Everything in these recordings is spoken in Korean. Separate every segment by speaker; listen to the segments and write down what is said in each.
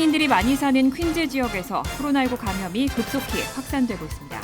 Speaker 1: 한인들이 많이 사는 퀸즈 지역에서 코로나19 감염이 급속히 확산되고 있습니다.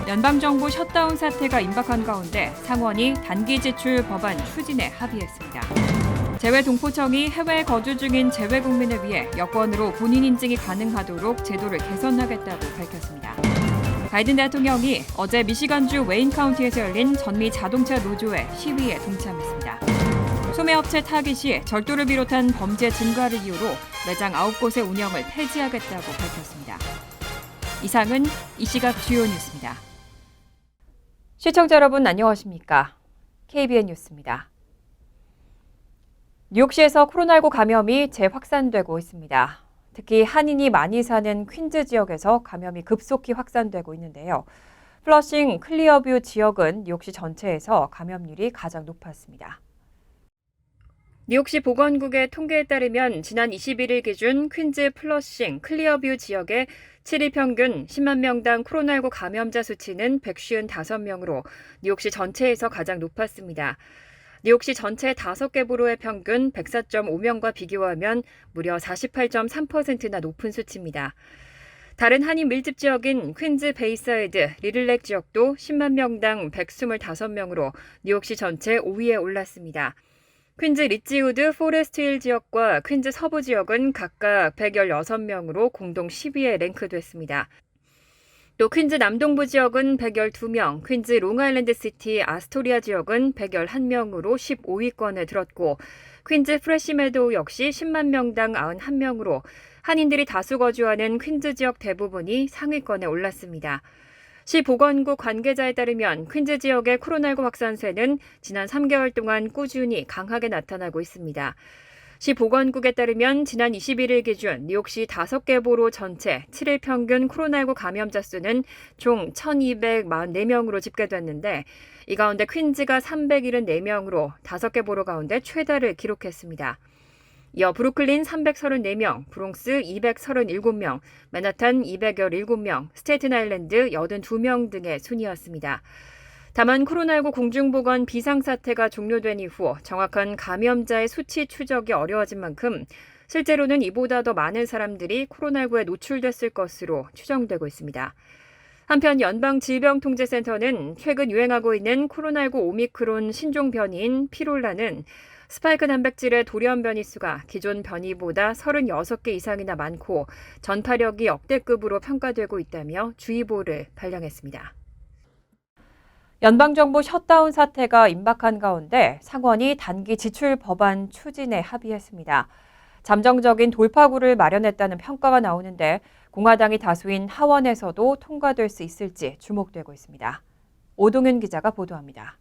Speaker 1: 연방정부 셧다운 사태가 임박한 가운데 상원이 단기 지출 법안 추진에 합의했습니다. 재외동포청이 해외에 거주 중인 재외국민을 위해 여권으로 본인 인증이 가능하도록 제도를 개선하겠다고 밝혔습니다. 바이든 대통령이 어제 미시간주 웨인 카운티에서 열린 전미 자동차 노조의 시위에 동참했습니다. 소매업체 타깃 시 절도를 비롯한 범죄 증가를 이유로 매장 9곳의 운영을 폐지하겠다고 밝혔습니다. 이상은 이 시각 주요 뉴스입니다. 시청자 여러분 안녕하십니까? KBN 뉴스입니다. 뉴욕시에서 코로나19 감염이 재확산되고 있습니다. 특히 한인이 많이 사는 퀸즈 지역에서 감염이 급속히 확산되고 있는데요. 플러싱, 클리어뷰 지역은 뉴욕시 전체에서 감염률이 가장 높았습니다. 뉴욕시 보건국의 통계에 따르면 지난 21일 기준 퀸즈 플러싱, 클리어뷰 지역의 7일 평균 10만 명당 코로나19 감염자 수치는 155명으로 뉴욕시 전체에서 가장 높았습니다. 뉴욕시 전체 5개 보로의 평균 104.5명과 비교하면 무려 48.3%나 높은 수치입니다. 다른 한인 밀집 지역인 퀸즈 베이사이드, 리들렉 지역도 10만 명당 125명으로 뉴욕시 전체 5위에 올랐습니다. 퀸즈 리치우드, 포레스트힐 지역과 퀸즈 서부 지역은 각각 116명으로 공동 10위에 랭크됐습니다. 또 퀸즈 남동부 지역은 112명, 퀸즈 롱아일랜드 시티 아스토리아 지역은 111명으로 15위권에 들었고 퀸즈 프레시메도우 역시 10만 명당 91명으로 한인들이 다수 거주하는 퀸즈 지역 대부분이 상위권에 올랐습니다. 시 보건국 관계자에 따르면 퀸즈 지역의 코로나19 확산세는 지난 3개월 동안 꾸준히 강하게 나타나고 있습니다. 시 보건국에 따르면 지난 21일 기준 뉴욕시 5개 보로 전체 7일 평균 코로나19 감염자 수는 총 1,244명으로 집계됐는데 이 가운데 퀸즈가 374명으로 5개 보로 가운데 최다를 기록했습니다. 이어 브루클린 334명, 브롱스 237명, 맨하탄 217명, 스테이튼-아일랜드 82명 등의 순이었습니다. 다만 코로나19 공중보건 비상사태가 종료된 이후 정확한 감염자의 수치 추적이 어려워진 만큼 실제로는 이보다 더 많은 사람들이 코로나19에 노출됐을 것으로 추정되고 있습니다. 한편 연방질병통제센터는 최근 유행하고 있는 코로나19 오미크론 신종 변이인 피롤라는 스파이크 단백질의 돌연 변이 수가 기존 변이보다 36개 이상이나 많고 전파력이 역대급으로 평가되고 있다며 주의보를 발령했습니다. 연방정부 셧다운 사태가 임박한 가운데 상원이 단기 지출 법안 추진에 합의했습니다. 잠정적인 돌파구를 마련했다는 평가가 나오는데 공화당이 다수인 하원에서도 통과될 수 있을지 주목되고 있습니다. 오동윤 기자가 보도합니다.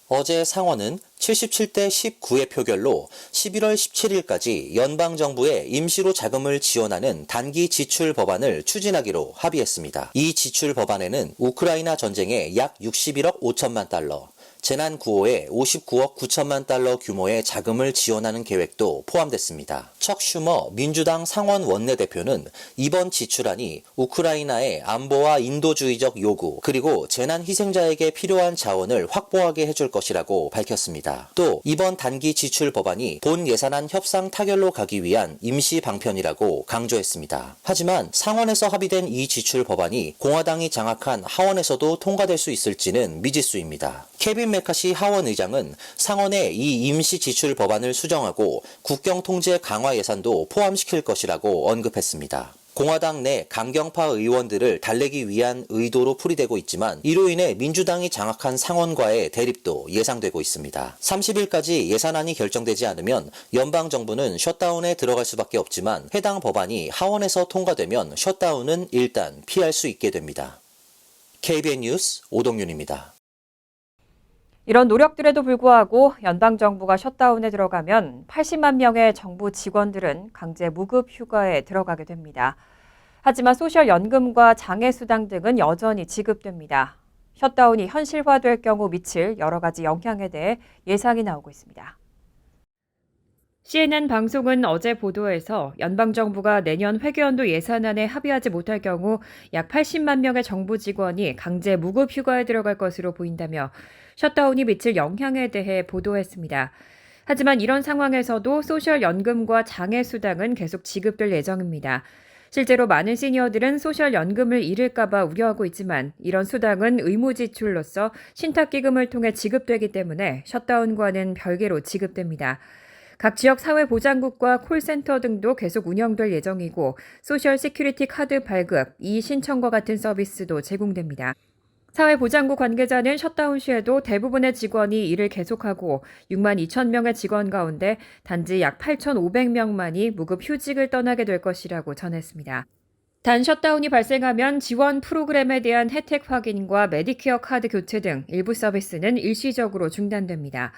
Speaker 2: 어제 상원은 77대 19의 표결로 11월 17일까지 연방정부에 임시로 자금을 지원하는 단기 지출 법안을 추진하기로 합의했습니다. 이 지출 법안에는 우크라이나 전쟁에 약 61억 5천만 달러, 재난 구호에 59억 9천만 달러 규모의 자금을 지원하는 계획도 포함됐습니다. 척 슈머 민주당 상원 원내대표는 이번 지출안이 우크라이나의 안보와 인도주의적 요구 그리고 재난 희생자에게 필요한 자원을 확보하게 해줄 것이라고 밝혔습니다. 또 이번 단기 지출 법안이 본 예산안 협상 타결로 가기 위한 임시 방편이라고 강조했습니다. 하지만 상원에서 합의된 이 지출 법안이 공화당이 장악한 하원에서도 통과될 수 있을지는 미지수입니다. 케빈 메카시 하원 의장은 상원에 이 임시 지출 법안을 수정하고 국경 통제 강화 예산도 포함시킬 것이라고 언급했습니다. 공화당 내 강경파 의원들을 달래기 위한 의도로 풀이되고 있지만 이로 인해 민주당이 장악한 상원과의 대립도 예상되고 있습니다. 30일까지 예산안이 결정되지 않으면 연방정부는 셧다운에 들어갈 수밖에 없지만 해당 법안이 하원에서 통과되면 셧다운은 일단 피할 수 있게 됩니다. KBN 뉴스 오동윤입니다.
Speaker 1: 이런 노력들에도 불구하고 연방정부가 셧다운에 들어가면 80만 명의 정부 직원들은 강제 무급 휴가에 들어가게 됩니다. 하지만 소셜연금과 장애수당 등은 여전히 지급됩니다. 셧다운이 현실화될 경우 미칠 여러 가지 영향에 대해 예상이 나오고 있습니다. CNN 방송은 어제 보도에서 연방정부가 내년 회계연도 예산안에 합의하지 못할 경우 약 80만 명의 정부 직원이 강제 무급 휴가에 들어갈 것으로 보인다며 셧다운이 미칠 영향에 대해 보도했습니다. 하지만 이런 상황에서도 소셜연금과 장애수당은 계속 지급될 예정입니다. 실제로 많은 시니어들은 소셜연금을 잃을까봐 우려하고 있지만 이런 수당은 의무 지출로서 신탁기금을 통해 지급되기 때문에 셧다운과는 별개로 지급됩니다. 각 지역 사회보장국과 콜센터 등도 계속 운영될 예정이고 소셜 시큐리티 카드 발급, 이의신청과 같은 서비스도 제공됩니다. 사회보장국 관계자는 셧다운 시에도 대부분의 직원이 일을 계속하고 6만 2천 명의 직원 가운데 단지 약 8,500명만이 무급 휴직을 떠나게 될 것이라고 전했습니다. 단 셧다운이 발생하면 지원 프로그램에 대한 혜택 확인과 메디케어 카드 교체 등 일부 서비스는 일시적으로 중단됩니다.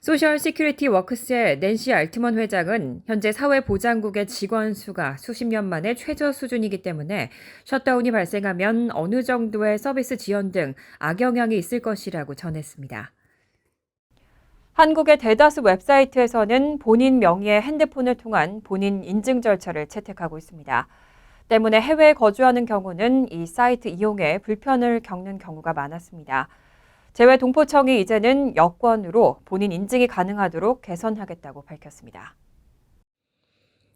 Speaker 1: 소셜 시큐리티 워크스의 낸시 알트먼 회장은 현재 사회보장국의 직원 수가 수십 년 만에 최저 수준이기 때문에 셧다운이 발생하면 어느 정도의 서비스 지연 등 악영향이 있을 것이라고 전했습니다. 한국의 대다수 웹사이트에서는 본인 명의의 핸드폰을 통한 본인 인증 절차를 채택하고 있습니다. 때문에 해외에 거주하는 경우는 이 사이트 이용에 불편을 겪는 경우가 많았습니다. 재외동포청이 이제는 여권으로 본인 인증이 가능하도록 개선하겠다고 밝혔습니다.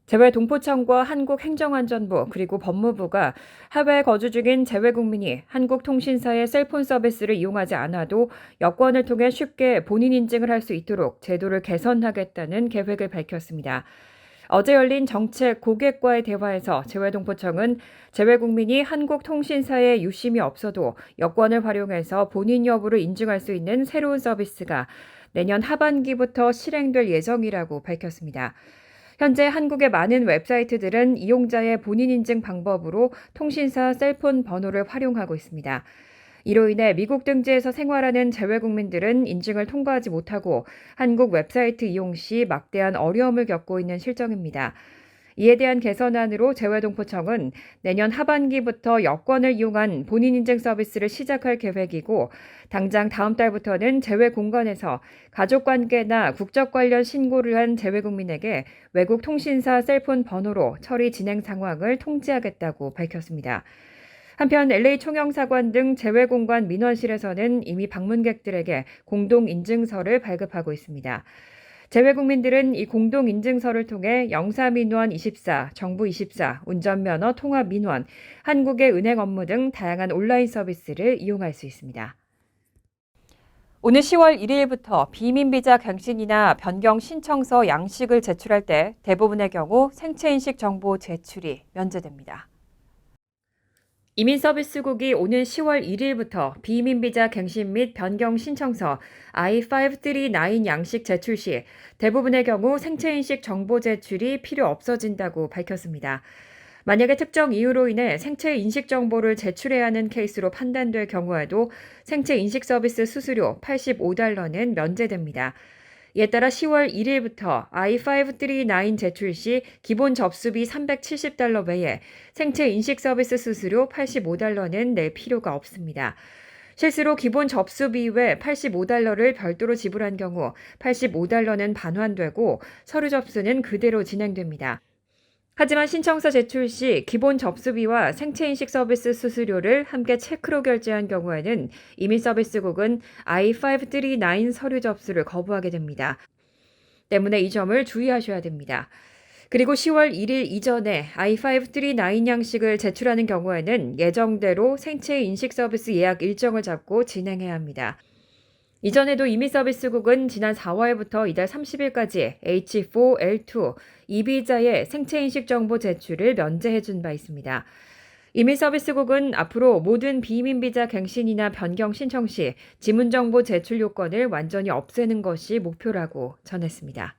Speaker 1: 재외동포청과 한국행정안전부 그리고 법무부가 해외에 거주 중인 재외국민이 한국통신사의 셀폰 서비스를 이용하지 않아도 여권을 통해 쉽게 본인 인증을 할 수 있도록 제도를 개선하겠다는 계획을 밝혔습니다. 어제 열린 정책 고객과의 대화에서 재외동포청은 재외국민이 한국통신사에 유심이 없어도 여권을 활용해서 본인 여부를 인증할 수 있는 새로운 서비스가 내년 하반기부터 실행될 예정이라고 밝혔습니다. 현재 한국의 많은 웹사이트들은 이용자의 본인 인증 방법으로 통신사 셀폰 번호를 활용하고 있습니다. 이로 인해 미국 등지에서 생활하는 재외국민들은 인증을 통과하지 못하고 한국 웹사이트 이용 시 막대한 어려움을 겪고 있는 실정입니다. 이에 대한 개선안으로 재외동포청은 내년 하반기부터 여권을 이용한 본인 인증 서비스를 시작할 계획이고 당장 다음 달부터는 재외공간에서 가족관계나 국적 관련 신고를 한 재외국민에게 외국 통신사 셀폰 번호로 처리 진행 상황을 통지하겠다고 밝혔습니다. 한편 LA 총영사관 등 재외공간 민원실에서는 이미 방문객들에게 공동인증서를 발급하고 있습니다. 재외국민들은 이 공동인증서를 통해 영사민원 24, 정부24, 운전면허 통합민원, 한국의 은행 업무 등 다양한 온라인 서비스를 이용할 수 있습니다. 오늘 10월 1일부터 비민비자 갱신이나 변경 신청서 양식을 제출할 때 대부분의 경우 생체인식 정보 제출이 면제됩니다. 이민서비스국이 오는 10월 1일부터 비민비자 갱신 및 변경 신청서 I-539 양식 제출 시 대부분의 경우 생체인식 정보 제출이 필요 없어진다고 밝혔습니다. 만약에 특정 이유로 인해 생체 인식 정보를 제출해야 하는 케이스로 판단될 경우에도 생체 인식 서비스 수수료 $85는 면제됩니다. 이에 따라 10월 1일부터 I-539 제출 시 기본 접수비 $370 외에 생체 인식 서비스 수수료 $85는 낼 필요가 없습니다. 실수로 기본 접수비 외 $85를 별도로 지불한 경우 $85는 반환되고 서류 접수는 그대로 진행됩니다. 하지만 신청서 제출 시 기본 접수비와 생체인식 서비스 수수료를 함께 체크로 결제한 경우에는 이민서비스국은 I-539 서류 접수를 거부하게 됩니다. 때문에 이 점을 주의하셔야 됩니다. 그리고 10월 1일 이전에 I-539 양식을 제출하는 경우에는 예정대로 생체인식 서비스 예약 일정을 잡고 진행해야 합니다. 이전에도 이민서비스국은 지난 4월부터 이달 30일까지 H4L2 이비자의 생체인식 정보 제출을 면제해준 바 있습니다. 이민서비스국은 앞으로 모든 비민비자 갱신이나 변경 신청 시 지문정보 제출 요건을 완전히 없애는 것이 목표라고 전했습니다.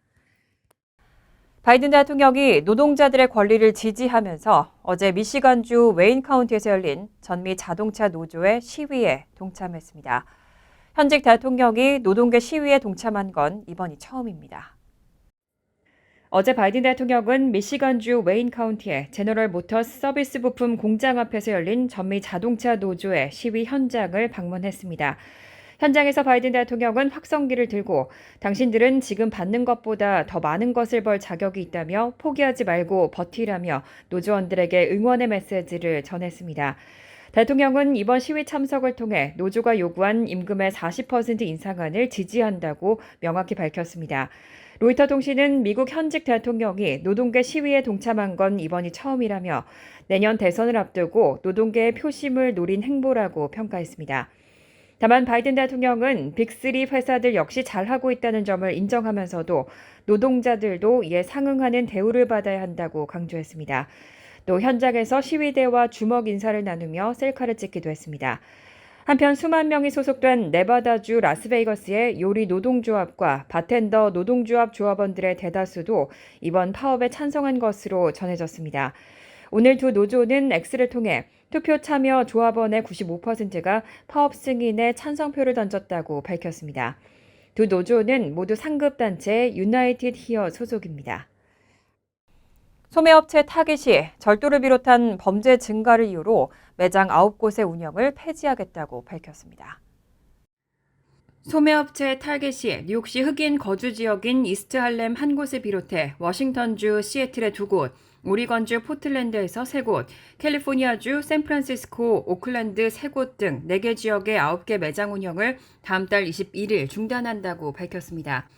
Speaker 1: 바이든 대통령이 노동자들의 권리를 지지하면서 어제 미시간주 웨인 카운티에서 열린 전미 자동차 노조의 시위에 동참했습니다. 현직 대통령이 노동계 시위에 동참한 건 이번이 처음입니다. 어제 바이든 대통령은 미시간주 웨인 카운티의 제너럴 모터스 서비스 부품 공장 앞에서 열린 전미 자동차 노조의 시위 현장을 방문했습니다. 현장에서 바이든 대통령은 확성기를 들고 당신들은 지금 받는 것보다 더 많은 것을 벌 자격이 있다며 포기하지 말고 버티라며 노조원들에게 응원의 메시지를 전했습니다. 대통령은 이번 시위 참석을 통해 노조가 요구한 임금의 40% 인상안을 지지한다고 명확히 밝혔습니다. 로이터 통신은 미국 현직 대통령이 노동계 시위에 동참한 건 이번이 처음이라며 내년 대선을 앞두고 노동계의 표심을 노린 행보라고 평가했습니다. 다만 바이든 대통령은 빅3 회사들 역시 잘하고 있다는 점을 인정하면서도 노동자들도 이에 상응하는 대우를 받아야 한다고 강조했습니다. 또 현장에서 시위대와 주먹 인사를 나누며 셀카를 찍기도 했습니다. 한편 수만 명이 소속된 네바다주 라스베이거스의 요리 노동조합과 바텐더 노동조합 조합원들의 대다수도 이번 파업에 찬성한 것으로 전해졌습니다. 오늘 두 노조는 X를 통해 투표 참여 조합원의 95%가 파업 승인에 찬성표를 던졌다고 밝혔습니다. 두 노조는 모두 상급단체 유나이티드 히어 소속입니다. 소매업체 타깃이 절도를 비롯한 범죄 증가를 이유로 매장 9곳의 운영을 폐지하겠다고 밝혔습니다. 소매업체 타겟이 뉴욕시 흑인 거주 지역인 이스트 할렘 한 곳을 비롯해 워싱턴주 시애틀의 2곳, 오리건주 포틀랜드에서 3곳, 캘리포니아주 샌프란시스코, 오클랜드 3곳 등 4개 지역의 9개 매장 운영을 다음 달 21일 중단한다고 밝혔습니다.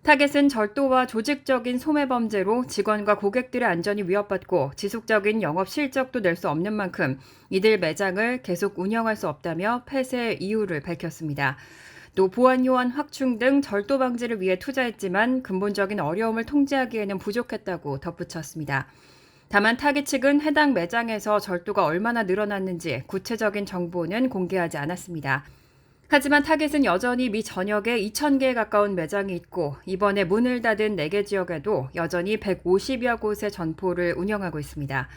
Speaker 1: 타겟은 절도와 조직적인 소매 범죄로 직원과 고객들의 안전이 위협받고 지속적인 영업 실적도 낼 수 없는 만큼 이들 매장을 계속 운영할 수 없다며 폐쇄 이유를 밝혔습니다. 또 보안 요원 확충 등 절도 방지를 위해 투자했지만 근본적인 어려움을 통제하기에는 부족했다고 덧붙였습니다. 다만 타깃 측은 해당 매장에서 절도가 얼마나 늘어났는지 구체적인 정보는 공개하지 않았습니다. 하지만 타깃은 여전히 미 전역에 2,000개에 가까운 매장이 있고 이번에 문을 닫은 4개 지역에도 여전히 150여 곳의 점포를 운영하고 있습니다.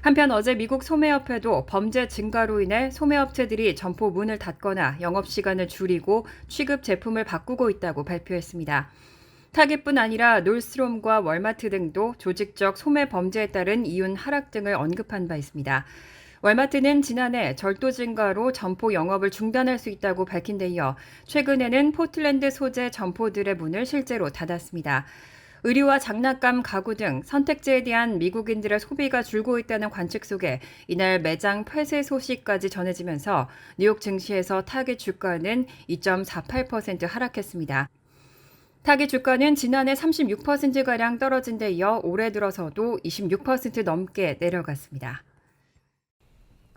Speaker 1: 한편 어제 미국 소매협회도 범죄 증가로 인해 소매업체들이 점포 문을 닫거나 영업시간을 줄이고 취급 제품을 바꾸고 있다고 발표했습니다. 타깃뿐 아니라 놀스트롬과 월마트 등도 조직적 소매 범죄에 따른 이윤 하락 등을 언급한 바 있습니다. 월마트는 지난해 절도 증가로 점포 영업을 중단할 수 있다고 밝힌 데 이어 최근에는 포틀랜드 소재 점포들의 문을 실제로 닫았습니다. 의류와 장난감, 가구 등 선택지에 대한 미국인들의 소비가 줄고 있다는 관측 속에 이날 매장 폐쇄 소식까지 전해지면서 뉴욕 증시에서 타깃 주가는 2.48% 하락했습니다. 타깃 주가는 지난해 36%가량 떨어진 데 이어 올해 들어서도 26% 넘게 내려갔습니다.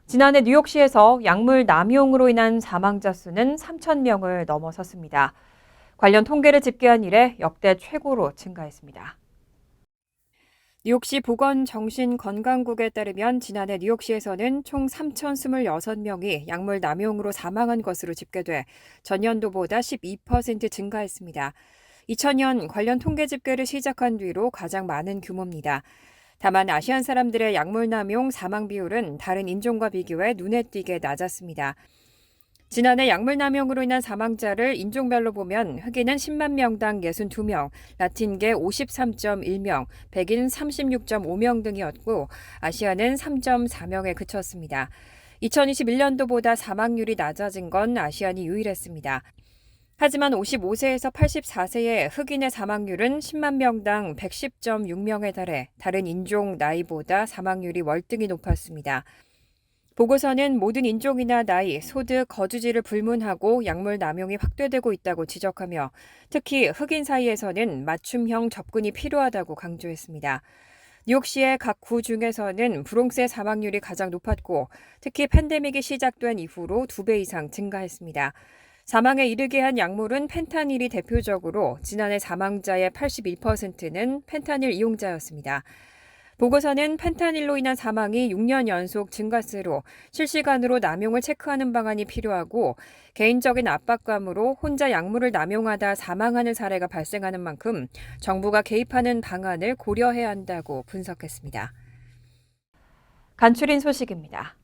Speaker 1: 지난해 뉴욕시에서 약물 남용으로 인한 사망자 수는 3,000명을 넘어섰습니다. 관련 통계를 집계한 이래 역대 최고로 증가했습니다. 뉴욕시 보건정신건강국에 따르면 지난해 뉴욕시에서는 총 3,026명이 약물 남용으로 사망한 것으로 집계돼 전년도보다 12% 증가했습니다. 2000년 관련 통계 집계를 시작한 뒤로 가장 많은 규모입니다. 다만 아시안 사람들의 약물 남용 사망 비율은 다른 인종과 비교해 눈에 띄게 낮았습니다. 지난해 약물 남용으로 인한 사망자를 인종별로 보면 흑인은 10만 명당 62명, 라틴계 53.1명, 백인 36.5명 등이었고 아시아는 3.4명에 그쳤습니다. 2021년도보다 사망률이 낮아진 건 아시안이 유일했습니다. 하지만 55세에서 84세의 흑인의 사망률은 10만 명당 110.6명에 달해 다른 인종 나이보다 사망률이 월등히 높았습니다. 보고서는 모든 인종이나 나이, 소득, 거주지를 불문하고 약물 남용이 확대되고 있다고 지적하며 특히 흑인 사이에서는 맞춤형 접근이 필요하다고 강조했습니다. 뉴욕시의 각 구 중에서는 브롱스의 사망률이 가장 높았고 특히 팬데믹이 시작된 이후로 2배 이상 증가했습니다. 사망에 이르게 한 약물은 펜타닐이 대표적으로 지난해 사망자의 81%는 펜타닐 이용자였습니다. 보고서는 펜타닐로 인한 사망이 6년 연속 증가세로 실시간으로 남용을 체크하는 방안이 필요하고 개인적인 압박감으로 혼자 약물을 남용하다 사망하는 사례가 발생하는 만큼 정부가 개입하는 방안을 고려해야 한다고 분석했습니다. 간추린 소식입니다.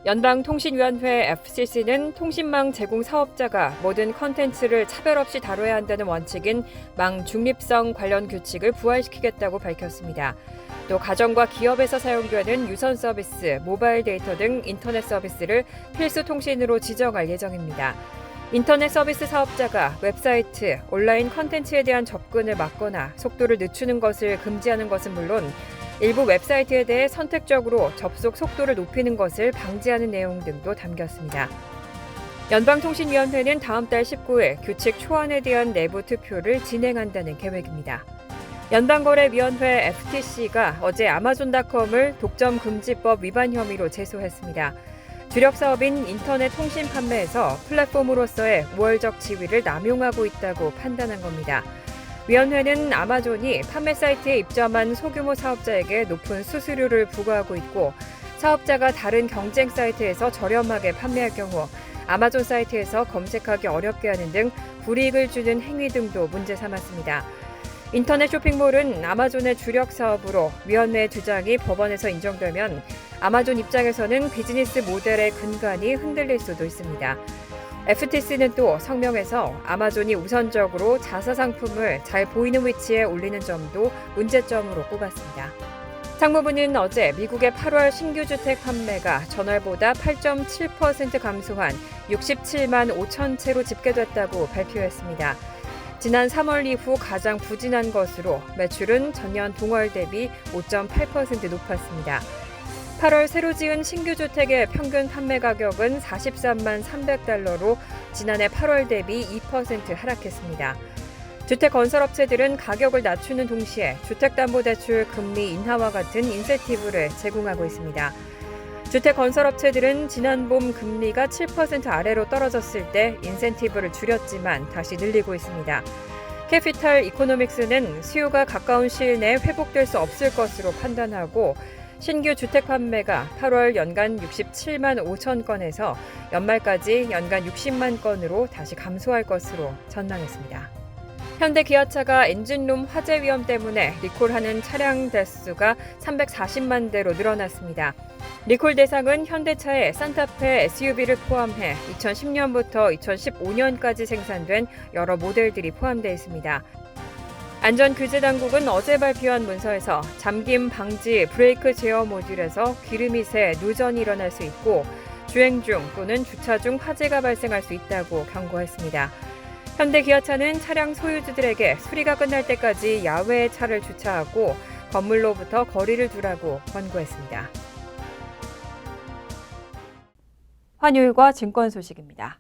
Speaker 1: 연방통신위원회 FCC는 통신망 제공 사업자가 모든 컨텐츠를 차별 없이 다뤄야 한다는 원칙인 망 중립성 관련 규칙을 부활시키겠다고 밝혔습니다. 또 가정과 기업에서 사용되는 유선 서비스, 모바일 데이터 등 인터넷 서비스를 필수 통신으로 지정할 예정입니다. 인터넷 서비스 사업자가 웹사이트, 온라인 컨텐츠에 대한 접근을 막거나 속도를 늦추는 것을 금지하는 것은 물론 일부 웹사이트에 대해 선택적으로 접속 속도를 높이는 것을 방지하는 내용 등도 담겼습니다. 연방통신위원회는 다음 달 19일 규칙 초안에 대한 내부 투표를 진행한다는 계획입니다. 연방거래위원회 FTC가 어제 아마존닷컴을 독점금지법 위반 혐의로 제소했습니다. 주력 사업인 인터넷 통신 판매에서 플랫폼으로서의 우월적 지위를 남용하고 있다고 판단한 겁니다. 위원회는 아마존이 판매 사이트에 입점한 소규모 사업자에게 높은 수수료를 부과하고 있고 사업자가 다른 경쟁 사이트에서 저렴하게 판매할 경우 아마존 사이트에서 검색하기 어렵게 하는 등 불이익을 주는 행위 등도 문제 삼았습니다. 인터넷 쇼핑몰은 아마존의 주력 사업으로 위원회의 주장이 법원에서 인정되면 아마존 입장에서는 비즈니스 모델의 근간이 흔들릴 수도 있습니다. FTC는 또 성명에서 아마존이 우선적으로 자사 상품을 잘 보이는 위치에 올리는 점도 문제점으로 꼽았습니다. 상무부는 어제 미국의 8월 신규 주택 판매가 전월보다 8.7% 감소한 67만 5천 채로 집계됐다고 발표했습니다. 지난 3월 이후 가장 부진한 것으로 매출은 전년 동월 대비 5.8% 높았습니다. 8월 새로 지은 신규 주택의 평균 판매 가격은 43만 300달러로 지난해 8월 대비 2% 하락했습니다. 주택건설업체들은 가격을 낮추는 동시에 주택담보대출 금리 인하와 같은 인센티브를 제공하고 있습니다. 주택건설업체들은 지난 봄 금리가 7% 아래로 떨어졌을 때 인센티브를 줄였지만 다시 늘리고 있습니다. 캐피탈 이코노믹스는 수요가 가까운 시일 내에 회복될 수 없을 것으로 판단하고 신규 주택 판매가 8월 연간 67만 5천 건에서 연말까지 연간 60만 건으로 다시 감소할 것으로 전망했습니다. 현대 기아차가 엔진룸 화재 위험 때문에 리콜하는 차량 대수가 340만 대로 늘어났습니다. 리콜 대상은 현대차의 산타페 SUV를 포함해 2010년부터 2015년까지 생산된 여러 모델들이 포함되어 있습니다. 안전규제당국은 어제 발표한 문서에서 잠김 방지 브레이크 제어 모듈에서 기름이 새 누전이 일어날 수 있고 주행 중 또는 주차 중 화재가 발생할 수 있다고 경고했습니다. 현대 기아차는 차량 소유주들에게 수리가 끝날 때까지 야외에 차를 주차하고 건물로부터 거리를 두라고 권고했습니다. 환율과 증권 소식입니다.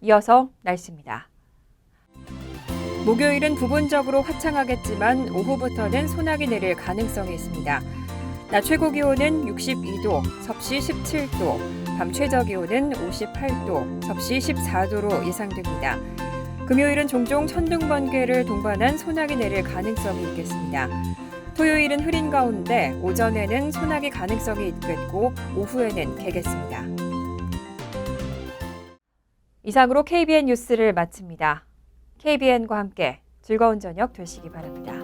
Speaker 1: 이어서 날씨입니다. 목요일은 부분적으로 화창하겠지만 오후부터는 소나기 내릴 가능성이 있습니다. 낮 최고 기온은 62도, 섭씨 17도, 밤 최저 기온은 58도, 섭씨 14도로 예상됩니다. 금요일은 종종 천둥 번개를 동반한 소나기 내릴 가능성이 있겠습니다. 토요일은 흐린 가운데 오전에는 소나기 가능성이 있겠고 오후에는 개겠습니다. 이상으로 KBN 뉴스를 마칩니다. KBN과 함께 즐거운 저녁 되시기 바랍니다.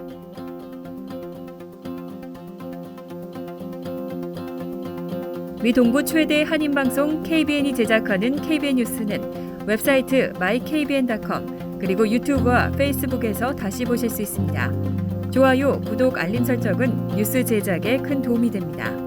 Speaker 1: 미 동부 최대 한인방송 KBN이 제작하는 KBN 뉴스는 웹사이트 mykbn.com 그리고 유튜브와 페이스북에서 다시 보실 수 있습니다. 좋아요, 구독, 알림 설정은 뉴스 제작에 큰 도움이 됩니다.